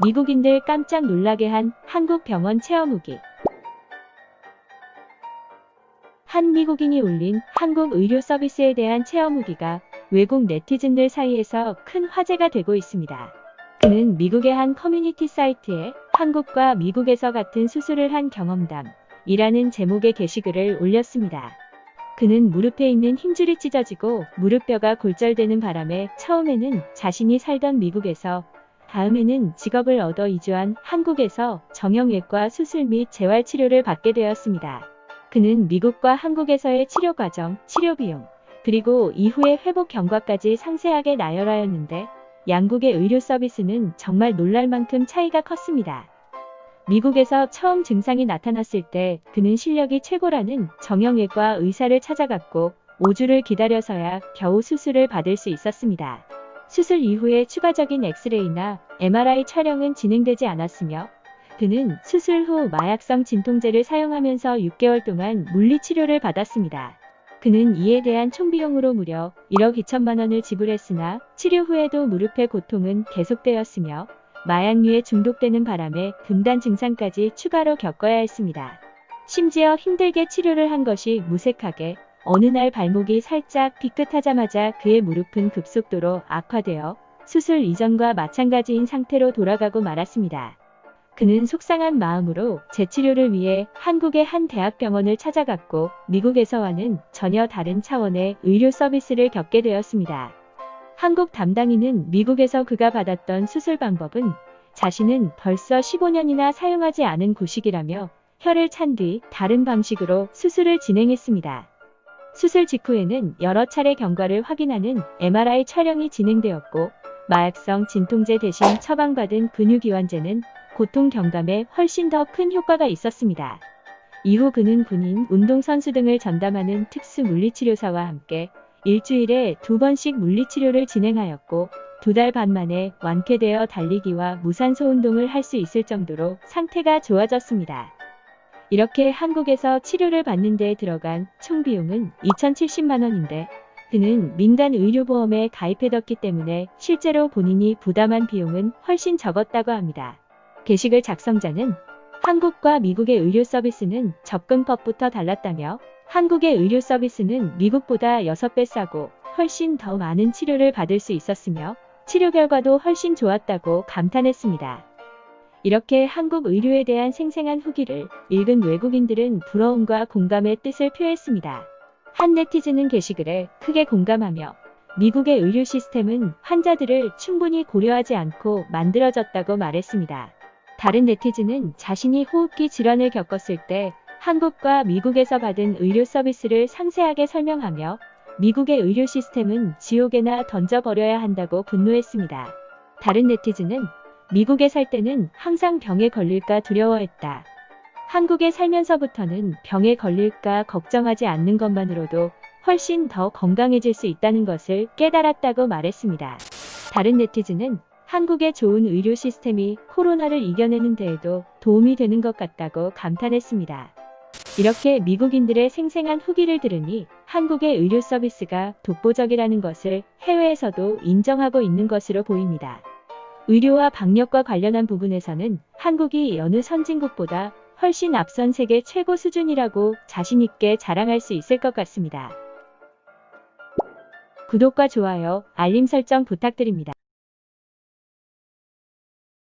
미국인들 깜짝 놀라게 한 한국 병원 체험 후기. 한 미국인이 올린 한국 의료 서비스에 대한 체험 후기가 외국 네티즌들 사이에서 큰 화제가 되고 있습니다. 그는 미국의 한 커뮤니티 사이트에 한국과 미국에서 같은 수술을 한 경험담이라는 제목의 게시글을 올렸습니다. 그는 무릎에 있는 힘줄이 찢어지고 무릎뼈가 골절되는 바람에 처음에는 자신이 살던 미국에서, 다음에는 직업을 얻어 이주한 한국에서 정형외과 수술 및 재활치료를 받게 되었습니다. 그는 미국과 한국에서의 치료 과정, 치료 비용, 그리고 이후의 회복 경과까지 상세하게 나열하였는데 양국의 의료 서비스는 정말 놀랄 만큼 차이가 컸습니다. 미국에서 처음 증상이 나타났을 때 그는 실력이 최고라는 정형외과 의사를 찾아갔고 5주를 기다려서야 겨우 수술을 받을 수 있었습니다. 수술 이후에 추가적인 엑스레이나 MRI 촬영은 진행되지 않았으며 그는 수술 후 마약성 진통제를 사용하면서 6개월 동안 물리치료를 받았습니다. 그는 이에 대한 총비용으로 무려 1억 2천만 원을 지불했으나 치료 후에도 무릎의 고통은 계속되었으며 마약류에 중독되는 바람에 금단 증상까지 추가로 겪어야 했습니다. 심지어 힘들게 치료를 한 것이 무색하게 어느 날 발목이 살짝 삐끗하자마자 그의 무릎은 급속도로 악화되어 수술 이전과 마찬가지인 상태로 돌아가고 말았습니다. 그는 속상한 마음으로 재치료를 위해 한국의 한 대학병원을 찾아갔고 미국에서와는 전혀 다른 차원의 의료 서비스를 겪게 되었습니다. 한국 담당인은 미국에서 그가 받았던 수술 방법은 자신은 벌써 15년이나 사용하지 않은 구식이라며 혀를 찬 뒤 다른 방식으로 수술을 진행했습니다. 수술 직후에는 여러 차례 경과를 확인하는 MRI 촬영이 진행되었고 마약성 진통제 대신 처방받은 근육이완제는 고통 경감에 훨씬 더 큰 효과가 있었습니다. 이후 그는 군인, 운동선수 등을 전담하는 특수 물리치료사와 함께 일주일에 2번씩 물리치료를 진행하였고 2달 반 만에 완쾌되어 달리기와 무산소 운동을 할 수 있을 정도로 상태가 좋아졌습니다. 이렇게 한국에서 치료를 받는 데 들어간 총 비용은 2,070만 원인데 그는 민간 의료보험에 가입해뒀기 때문에 실제로 본인이 부담한 비용은 훨씬 적었다고 합니다. 게시글 작성자는 한국과 미국의 의료 서비스는 접근법부터 달랐다며 한국의 의료 서비스는 미국보다 6배 싸고 훨씬 더 많은 치료를 받을 수 있었으며 치료 결과도 훨씬 좋았다고 감탄했습니다. 이렇게 한국 의료에 대한 생생한 후기를 읽은 외국인들은 부러움과 공감의 뜻을 표했습니다. 한 네티즌은 게시글에 크게 공감하며 미국의 의료 시스템은 환자들을 충분히 고려하지 않고 만들어졌다고 말했습니다. 다른 네티즌은 자신이 호흡기 질환을 겪었을 때 한국과 미국에서 받은 의료 서비스를 상세하게 설명하며 미국의 의료 시스템은 지옥에나 던져버려야 한다고 분노했습니다. 다른 네티즌은 미국에 살 때는 항상 병에 걸릴까 두려워했다. 한국에 살면서부터는 병에 걸릴까 걱정하지 않는 것만으로도 훨씬 더 건강해질 수 있다는 것을 깨달았다고 말했습니다. 다른 네티즌은 한국의 좋은 의료 시스템이 코로나를 이겨내는 데에도 도움이 되는 것 같다고 감탄했습니다. 이렇게 미국인들의 생생한 후기를 들으니 한국의 의료 서비스가 독보적이라는 것을 해외에서도 인정하고 있는 것으로 보입니다. 의료와 방역과 관련한 부분에서는 한국이 여느 선진국보다 훨씬 앞선 세계 최고 수준이라고 자신있게 자랑할 수 있을 것 같습니다. 구독과 좋아요, 알림 설정 부탁드립니다.